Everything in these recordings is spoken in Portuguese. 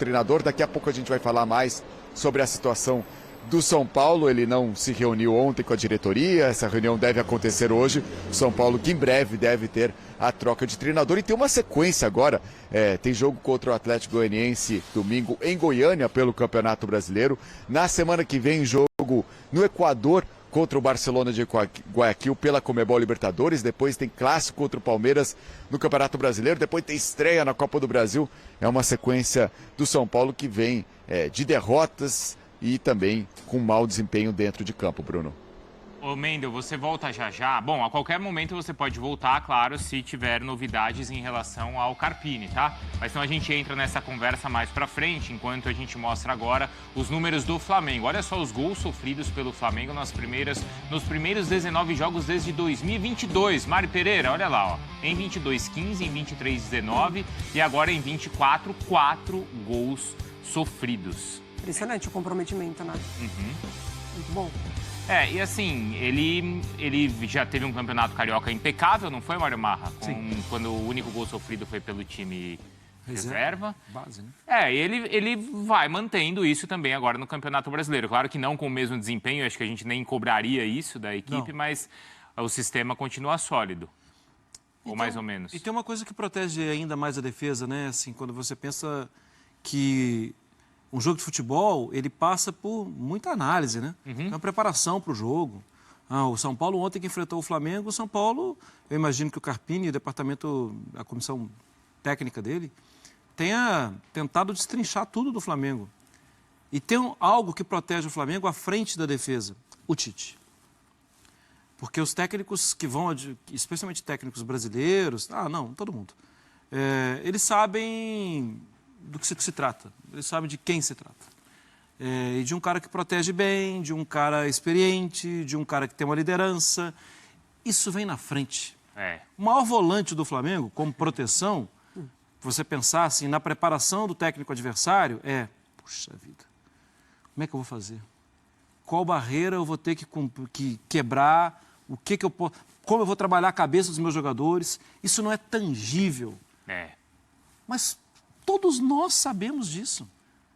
treinador. Daqui a pouco a gente vai falar mais sobre a situação do São Paulo. Ele não se reuniu ontem com a diretoria, essa reunião deve acontecer hoje. O São Paulo que em breve deve ter a troca de treinador e tem uma sequência agora. Tem jogo contra o Atlético Goianiense domingo em Goiânia pelo Campeonato Brasileiro. Na semana que vem, jogo no Equador contra o Barcelona de Guayaquil pela Conmebol Libertadores. Depois tem clássico contra o Palmeiras no Campeonato Brasileiro. Depois tem estreia na Copa do Brasil. É uma sequência do São Paulo que vem de derrotas e também com mau desempenho dentro de campo, Bruno. Ô Mendel, você volta já já? Bom, a qualquer momento você pode voltar, claro, se tiver novidades em relação ao Carpini, tá? Mas então a gente entra nessa conversa mais pra frente, enquanto a gente mostra agora os números do Flamengo. Olha só os gols sofridos pelo Flamengo nos primeiros 19 jogos desde 2022. Mari Pereira, olha lá, ó. Em 22, 15, em 23, 19 e agora em 24, 4 gols sofridos. Impressionante o comprometimento, né? Muito bom. E assim, ele já teve um campeonato carioca impecável, não foi, Mário Marra? Quando o único gol sofrido foi pelo time reserva. Base, né? Ele vai mantendo isso também agora no Campeonato Brasileiro. Claro que não com o mesmo desempenho, acho que a gente nem cobraria isso da equipe, não. Mas o sistema continua sólido. Ou mais ou menos. E tem uma coisa que protege ainda mais a defesa, né? Assim, quando você pensa que um jogo de futebol, ele passa por muita análise, né? É uma preparação para o jogo. O São Paulo ontem que enfrentou o Flamengo, o São Paulo, eu imagino que o Carpini, o departamento, a comissão técnica dele, tenha tentado destrinchar tudo do Flamengo. E tem algo que protege o Flamengo à frente da defesa, o Tite. Porque os técnicos que vão, especialmente técnicos brasileiros, todo mundo, eles sabem do que se trata, eles sabem de quem se trata. E de um cara que protege bem, de um cara experiente, de um cara que tem uma liderança. Isso vem na frente. O maior volante do Flamengo, como proteção, você pensar assim, na preparação do técnico adversário, puxa vida, como é que eu vou fazer? Qual barreira eu vou ter que quebrar? O que eu posso, como eu vou trabalhar a cabeça dos meus jogadores? Isso não é tangível. Mas todos nós sabemos disso.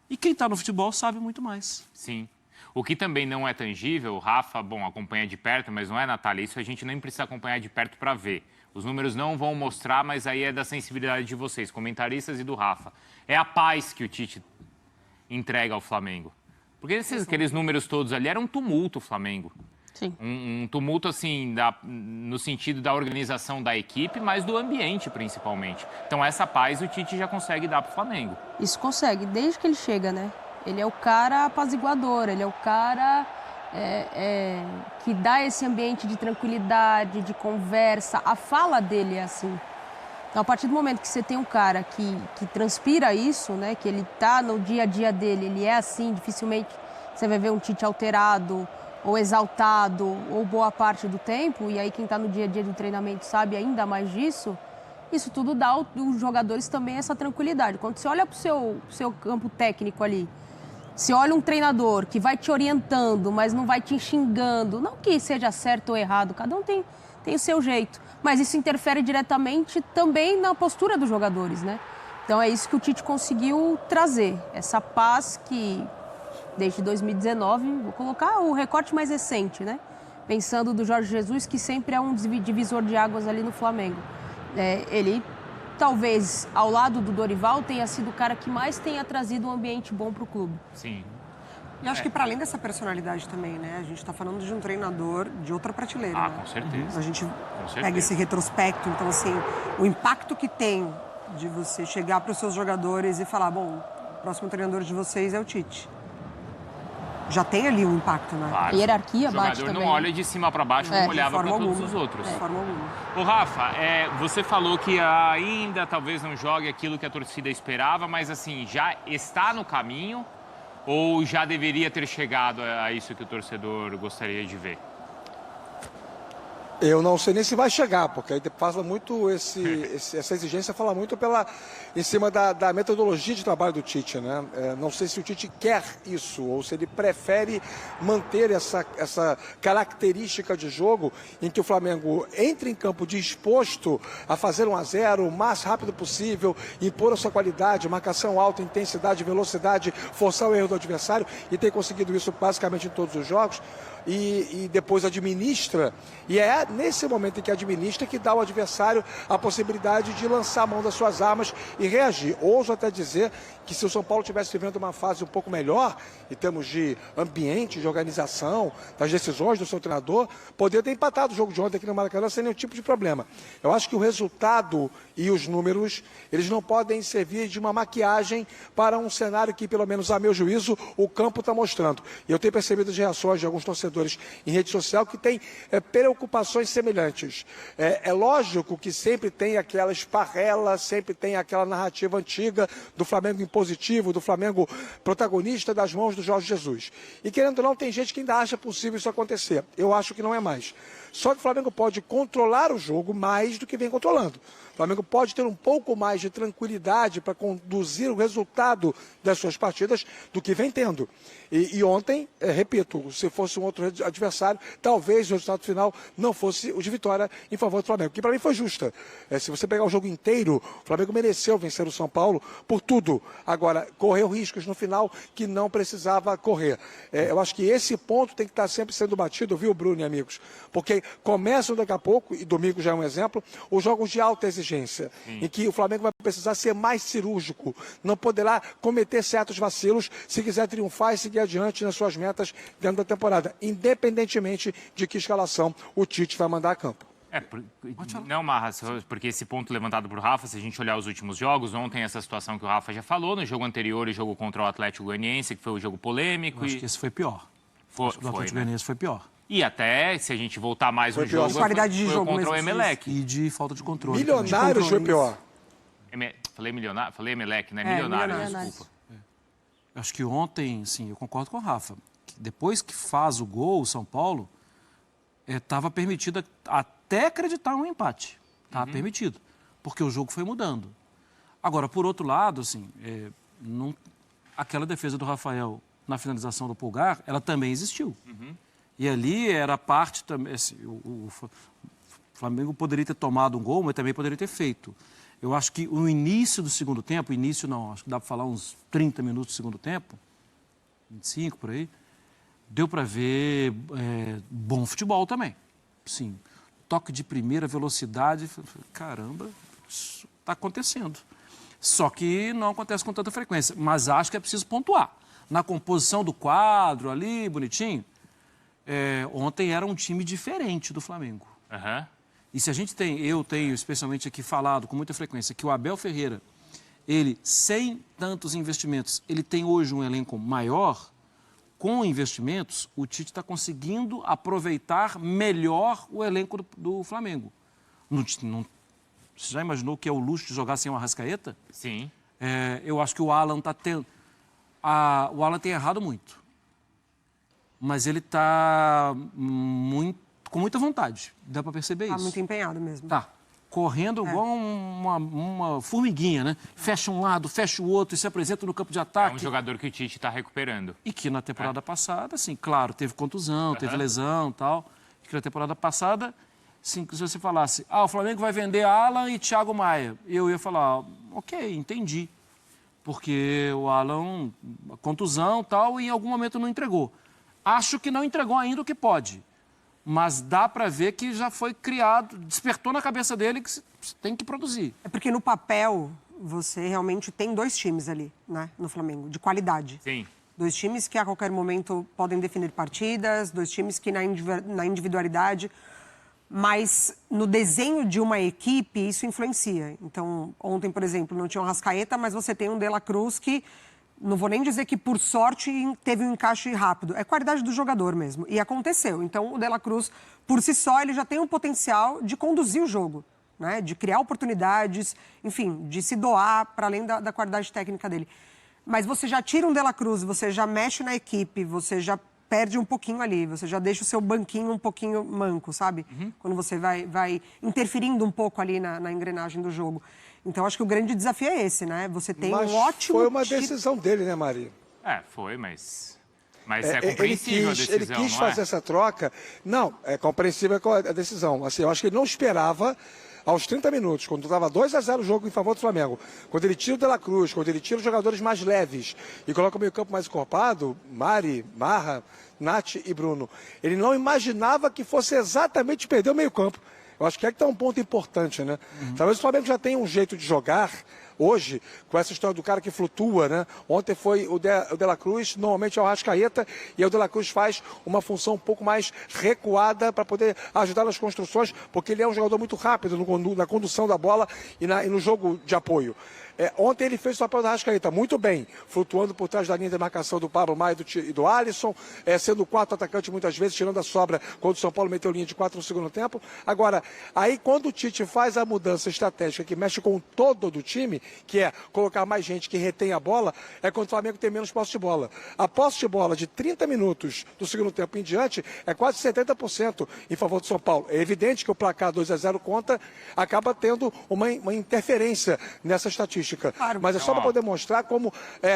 E quem está no futebol sabe muito mais. Sim. O que também não é tangível, o Rafa, acompanha de perto, mas não é, Natália? Isso a gente nem precisa acompanhar de perto para ver. Os números não vão mostrar, mas aí é da sensibilidade de vocês, comentaristas e do Rafa. É a paz que o Tite entrega ao Flamengo. Porque aqueles números todos ali eram um tumulto, o Flamengo. Sim. Um tumulto, assim, no sentido da organização da equipe, mas do ambiente, principalmente. Então, essa paz o Tite já consegue dar para o Flamengo. Isso consegue, desde que ele chega, né? Ele é o cara apaziguador, ele é o cara que dá esse ambiente de tranquilidade, de conversa. A fala dele é assim. Então, a partir do momento que você tem um cara que transpira isso, né? Que ele tá no dia a dia dele, ele é assim, dificilmente você vai ver um Tite alterado, ou exaltado, ou boa parte do tempo, e aí quem está no dia a dia do treinamento sabe ainda mais disso, isso tudo dá aos jogadores também essa tranquilidade. Quando você olha para o seu campo técnico ali, você olha um treinador que vai te orientando, mas não vai te xingando, não que seja certo ou errado, cada um tem o seu jeito, mas isso interfere diretamente também na postura dos jogadores, né? Então é isso que o Tite conseguiu trazer, essa paz que desde 2019, vou colocar o recorte mais recente, né? Pensando do Jorge Jesus, que sempre é um divisor de águas ali no Flamengo. Ele, talvez, ao lado do Dorival, tenha sido o cara que mais tenha trazido um ambiente bom para o clube. Sim. E acho que para além dessa personalidade também, né? A gente está falando de um treinador de outra prateleira, né? Com certeza. A gente pega esse retrospecto, então, assim, o impacto que tem de você chegar para os seus jogadores e falar, bom, o próximo treinador de vocês é o Tite. Já tem ali um impacto, né? Claro. A hierarquia bate também. O jogador não olha de cima para baixo como olhava para todos os outros. De forma alguma. Ô, Rafa, você falou que ainda talvez não jogue aquilo que a torcida esperava, mas assim, já está no caminho ou já deveria ter chegado a isso que o torcedor gostaria de ver? Eu não sei nem se vai chegar, porque aí fala muito essa exigência fala muito em cima da metodologia de trabalho do Tite, né? Não sei se o Tite quer isso ou se ele prefere manter essa característica de jogo em que o Flamengo entre em campo disposto a fazer 1-0 o mais rápido possível, impor a sua qualidade, marcação alta, intensidade, velocidade, forçar o erro do adversário, e tem conseguido isso basicamente em todos os jogos. E depois administra, e é nesse momento em que administra que dá ao adversário a possibilidade de lançar a mão das suas armas e reagir. Ouso até dizer que se o São Paulo tivesse vivendo uma fase um pouco melhor, em termos de ambiente, de organização, das decisões do seu treinador, poderia ter empatado o jogo de ontem aqui no Maracanã sem nenhum tipo de problema. Eu acho que o resultado e os números, eles não podem servir de uma maquiagem para um cenário que, pelo menos a meu juízo, o campo está mostrando. E eu tenho percebido as reações de alguns torcedores em rede social que têm preocupações semelhantes. É lógico que sempre tem aquela esparrela, sempre tem aquela narrativa antiga do Flamengo impositivo, do Flamengo protagonista das mãos do Jorge Jesus. E querendo ou não, tem gente que ainda acha possível isso acontecer. Eu acho que não é mais. Só que o Flamengo pode controlar o jogo mais do que vem controlando. O Flamengo pode ter um pouco mais de tranquilidade para conduzir o resultado das suas partidas do que vem tendo. E ontem, repito, se fosse um outro adversário, talvez o resultado final não fosse o de vitória em favor do Flamengo, que para mim foi justa. Se você pegar o jogo inteiro, o Flamengo mereceu vencer o São Paulo por tudo. Agora, correu riscos no final que não precisava correr. Eu acho que esse ponto tem que estar sempre sendo batido, viu, Bruno e amigos? Porque começam daqui a pouco, e domingo já é um exemplo, os jogos de alta exigência, em que o Flamengo vai precisar ser mais cirúrgico, não poderá cometer certos vacilos se quiser triunfar e seguir adiante nas suas metas dentro da temporada, independentemente de que escalação o Tite vai mandar a campo. Não, Marras, porque esse ponto levantado por Rafa, se a gente olhar os últimos jogos, ontem essa situação que o Rafa já falou, no jogo anterior, o jogo contra o Atlético Goianiense, que foi o jogo polêmico. Eu acho que esse foi pior. O Atlético Goianiense foi pior. E até, se a gente voltar mais no jogo, qualidade de jogo contra o Emelec. E de falta de controle. Milionários foi pior. Falei milionário? Falei Emelec, né? Milionário, desculpa. Acho que ontem, sim, eu concordo com o Rafa. Depois que faz o gol, o São Paulo, estava permitido até acreditar em um empate. Estava permitido. Porque o jogo foi mudando. Agora, por outro lado, assim, aquela defesa do Rafael na finalização do Pulgar, ela também existiu. E ali era parte também. Assim, o Flamengo poderia ter tomado um gol, mas também poderia ter feito. Eu acho que o início do segundo tempo, acho que dá para falar uns 30 minutos do segundo tempo, 25 por aí, deu para ver bom futebol também. Sim, toque de primeira velocidade, caramba, isso está acontecendo. Só que não acontece com tanta frequência, mas acho que é preciso pontuar. Na composição do quadro ali, bonitinho, ontem era um time diferente do Flamengo. E se a gente eu tenho especialmente aqui falado com muita frequência que o Abel Ferreira, ele, sem tantos investimentos, ele tem hoje um elenco maior. Com investimentos, o Tite está conseguindo aproveitar melhor o elenco do Flamengo. Você já imaginou que é o luxo de jogar sem o Arrascaeta? Sim. Eu acho que o Alan está tendo... o Alan tem errado muito. Mas ele está com muita vontade. Dá para perceber isso. Está muito empenhado mesmo. Tá. Correndo igual uma formiguinha, né? Fecha um lado, fecha o outro e se apresenta no campo de ataque. É um jogador que o Tite está recuperando. E que na temporada passada, assim, claro, teve contusão, teve lesão e tal. Que na temporada passada, assim, se você falasse, o Flamengo vai vender Alan e Thiago Maia. Eu ia falar, ok, entendi. Porque o Alan, contusão e tal, e em algum momento não entregou. Acho que não entregou ainda o que pode. Mas dá para ver que já foi criado, despertou na cabeça dele que tem que produzir. É porque no papel você realmente tem dois times ali, né, no Flamengo, de qualidade. Sim. Dois times que a qualquer momento podem definir partidas, dois times que na individualidade, mas no desenho de uma equipe isso influencia. Então, ontem, por exemplo, não tinha um Arrascaeta, mas você tem um De La Cruz que... Não vou nem dizer que, por sorte, teve um encaixe rápido. É qualidade do jogador mesmo. E aconteceu. Então, o De La Cruz, por si só, ele já tem um potencial de conduzir o jogo, né? De criar oportunidades, enfim, de se doar para além da qualidade técnica dele. Mas você já tira um De La Cruz, você já mexe na equipe, você já perde um pouquinho ali, você já deixa o seu banquinho um pouquinho manco, sabe? Quando você vai interferindo um pouco ali na engrenagem do jogo. Então, acho que o grande desafio é esse, né? Você tem Mas um ótimo... foi uma decisão dele, né, Mari? Foi, mas é compreensível a decisão, ele quis não fazer é? essa troca. Não, é compreensível a decisão. Assim, eu acho que ele não esperava, aos 30 minutos, quando estava 2-0 o jogo em favor do Flamengo, quando ele tira o De La Cruz, quando ele tira os jogadores mais leves e coloca o meio-campo mais encorpado, Mari, Marra, Nath e Bruno, ele não imaginava que fosse exatamente perder o meio-campo. Eu acho que é que está um ponto importante, né? Talvez o Flamengo já tenha um jeito de jogar hoje, com essa história do cara que flutua, né? Ontem foi o De La Cruz, normalmente é o Arrascaeta, e o De La Cruz faz uma função um pouco mais recuada para poder ajudar nas construções, porque ele é um jogador muito rápido na condução da bola e no jogo de apoio. Ontem ele fez o papel do Arrascaeta muito bem, flutuando por trás da linha de marcação do Pablo Maia e do Alisson, sendo o quarto atacante muitas vezes, tirando a sobra quando o São Paulo meteu linha de 4 no segundo tempo. Agora, aí quando o Tite faz a mudança estratégica que mexe com o todo do time, que é colocar mais gente que retém a bola, é quando o Flamengo tem menos posse de bola. A posse de bola de 30 minutos do segundo tempo em diante é quase 70% em favor do São Paulo. É evidente que o placar 2-0 contra acaba tendo uma interferência nessa estatística. Claro. Mas é só para poder mostrar como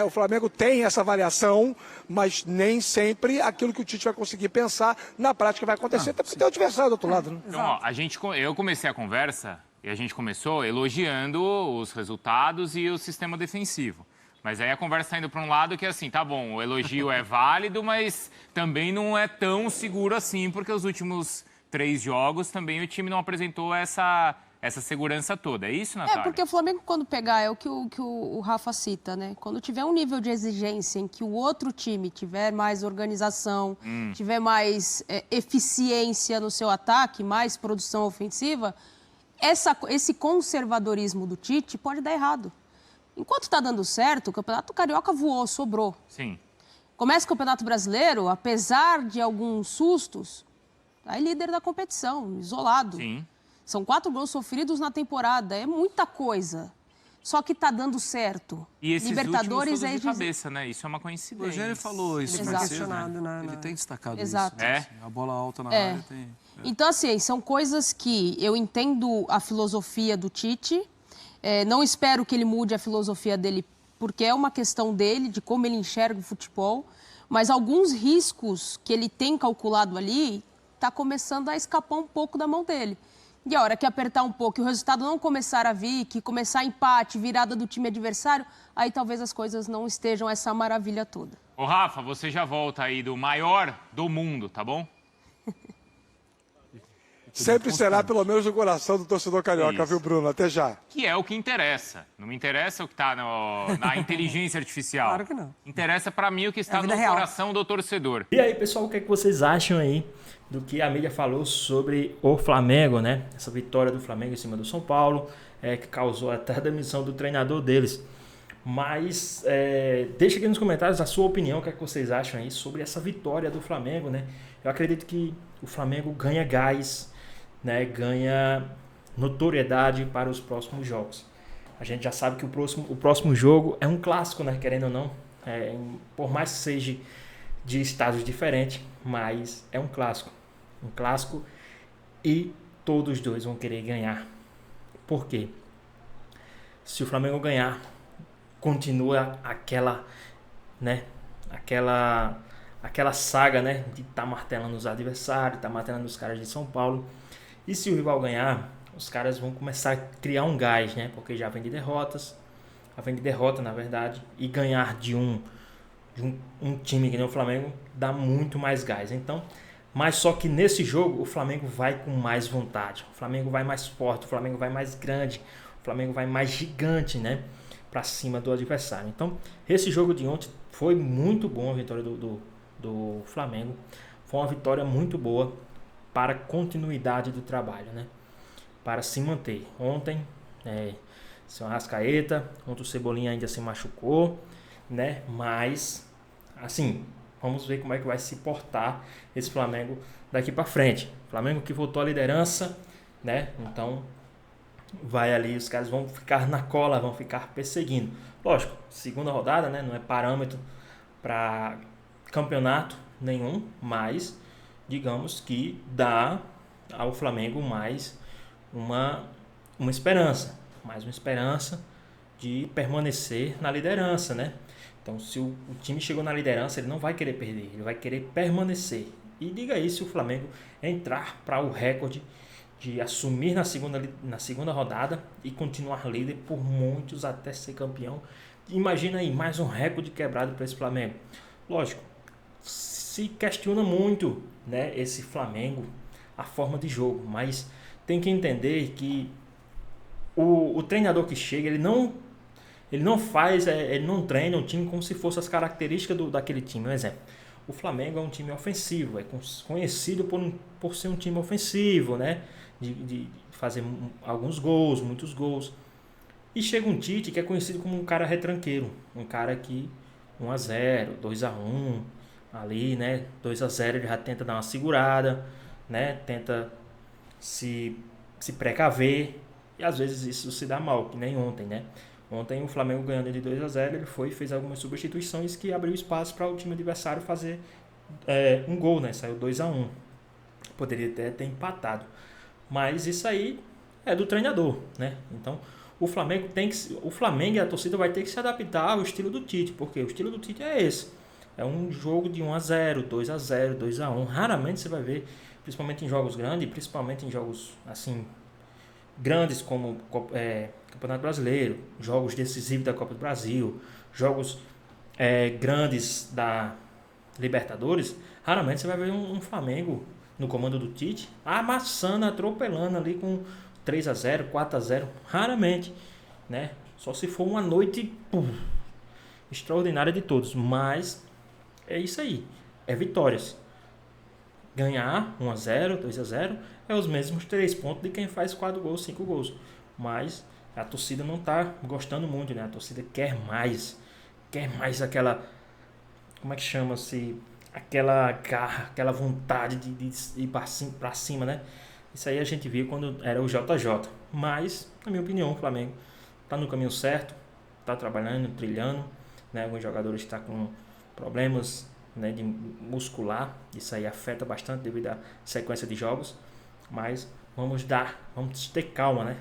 o Flamengo tem essa variação, mas nem sempre aquilo que o Tite vai conseguir pensar na prática vai acontecer, até porque tem o adversário do outro lado. Né? Então, eu comecei a conversa e a gente começou elogiando os resultados e o sistema defensivo. Mas aí a conversa está indo para um lado que, assim, tá bom, o elogio é válido, mas também não é tão seguro assim, porque os últimos 3 jogos também o time não apresentou essa segurança toda. É isso, Natália? Porque o Flamengo, quando pegar, é o que o Rafa cita, né? Quando tiver um nível de exigência em que o outro time tiver mais organização, tiver mais eficiência no seu ataque, mais produção ofensiva, esse conservadorismo do Tite pode dar errado. Enquanto está dando certo, o Campeonato Carioca voou, sobrou. Sim. Começa o Campeonato Brasileiro, apesar de alguns sustos, é líder da competição, isolado. Sim. São 4 gols sofridos na temporada, é muita coisa. Só que tá dando certo. E esses Libertadores últimos todos de cabeça, né? Isso é uma coincidência. O Rogério falou isso. Ele mais foi cedo, questionado, né? Ele tem destacado Exato. isso. É? Assim, a bola alta na área tem... Então, assim, são coisas que eu entendo a filosofia do Tite. Não espero que ele mude a filosofia dele, porque é uma questão dele, de como ele enxerga o futebol. Mas alguns riscos que ele tem calculado ali, tá começando a escapar um pouco da mão dele. E a hora que apertar um pouco e o resultado não começar a vir, que começar empate, virada do time adversário, aí talvez as coisas não estejam essa maravilha toda. Ô, Rafa, você já volta aí do maior do mundo, tá bom? Sempre será, pelo menos, no coração do torcedor carioca, Isso. viu, Bruno? Até já. Que é o que interessa. Não me interessa o que está na inteligência artificial. Claro que não. Interessa para mim o que está a vida no real. coração do torcedor. E aí, pessoal, o que é que vocês acham aí do que a mídia falou sobre o Flamengo, né? Essa vitória do Flamengo em cima do São Paulo, que causou até a demissão do treinador deles. Mas deixa aqui nos comentários a sua opinião, o que é que vocês acham aí sobre essa vitória do Flamengo, né? Eu acredito que o Flamengo ganha gás, né? Ganha notoriedade para os próximos jogos. A gente já sabe que o próximo jogo é um clássico, né? Querendo ou não, por mais que seja de estados diferentes, mas é um clássico. Um clássico e todos os dois vão querer ganhar. Por quê? Se o Flamengo ganhar, continua aquela saga, né, de estar martelando os adversários, estar martelando os caras de São Paulo. E se o rival ganhar, os caras vão começar a criar um gás, né, porque já vem de derrotas, na verdade, e ganhar de um time que nem o Flamengo dá muito mais gás. Então, mas só que nesse jogo o Flamengo vai com mais vontade, o Flamengo vai mais forte, o Flamengo vai mais grande, o Flamengo vai mais gigante, né, para cima do adversário. Então, esse jogo de ontem foi muito bom, a vitória do Flamengo. Foi uma vitória muito boa para a continuidade do trabalho, né, para se manter. Ontem, seu Arrascaeta, ontem o Cebolinha ainda se machucou, né, mas assim, vamos ver como é que vai se portar esse Flamengo daqui para frente. Flamengo que voltou à liderança, né? Então vai ali, os caras vão ficar na cola, vão ficar perseguindo. Lógico, segunda rodada, né? Não é parâmetro para campeonato, nenhum, mas digamos que dá ao Flamengo mais uma esperança, de permanecer na liderança, né? Então, se o time chegou na liderança, ele não vai querer perder, ele vai querer permanecer. E diga aí se o Flamengo entrar para o recorde de assumir na segunda rodada e continuar líder por muitos até ser campeão. Imagina aí, mais um recorde quebrado para esse Flamengo. Lógico, se questiona muito, né, esse Flamengo, a forma de jogo, mas tem que entender que o treinador que chega, ele não treina o time como se fosse as características daquele time. Um exemplo, o Flamengo é um time ofensivo, é conhecido por ser um time ofensivo, né? De fazer alguns gols, muitos gols. E chega um Tite que é conhecido como um cara retranqueiro, um cara que 1-0, 2-1, ali, né? 2-0 ele já tenta dar uma segurada, né? Tenta se precaver, e às vezes isso se dá mal, que nem ontem, né? Ontem o Flamengo ganhando de 2-0, ele foi e fez algumas substituições que abriu espaço para o time adversário fazer um gol, né? Saiu 2-1. Poderia até ter empatado. Mas isso aí é do treinador, né? Então o Flamengo e a torcida vai ter que se adaptar ao estilo do Tite, porque o estilo do Tite é esse. É um jogo de 1-0, 2-0, 2-1. Raramente você vai ver, principalmente em jogos grandes, principalmente em jogos assim grandes como Campeonato Brasileiro, jogos decisivos da Copa do Brasil, jogos grandes da Libertadores. Raramente você vai ver um Flamengo no comando do Tite amassando, atropelando ali com 3-0, 4-0. Raramente, né? Só se for uma noite extraordinária de todos. Mas é isso aí, é vitórias. Ganhar 1-0, 2-0 é os mesmos 3 pontos de quem faz 4 gols, 5 gols. Mas a torcida não está gostando muito, né? A torcida quer mais aquela, como é que chama-se? Aquela garra, aquela vontade de ir para cima, né? Isso aí a gente viu quando era o JJ. Mas, na minha opinião, o Flamengo está no caminho certo, está trabalhando, trilhando, né? Alguns jogadores estão com problemas, né, de muscular, isso aí afeta bastante devido à sequência de jogos, mas vamos ter calma, né?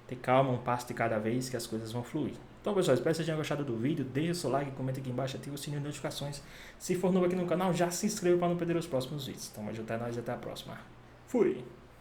Ter calma, um passo de cada vez que as coisas vão fluir. Então, pessoal, espero que vocês tenham gostado do vídeo. Deixe o seu like, comenta aqui embaixo, ative o sininho de notificações. Se for novo aqui no canal, já se inscreva para não perder os próximos vídeos. Então, ajuda nós e até a próxima. Fui!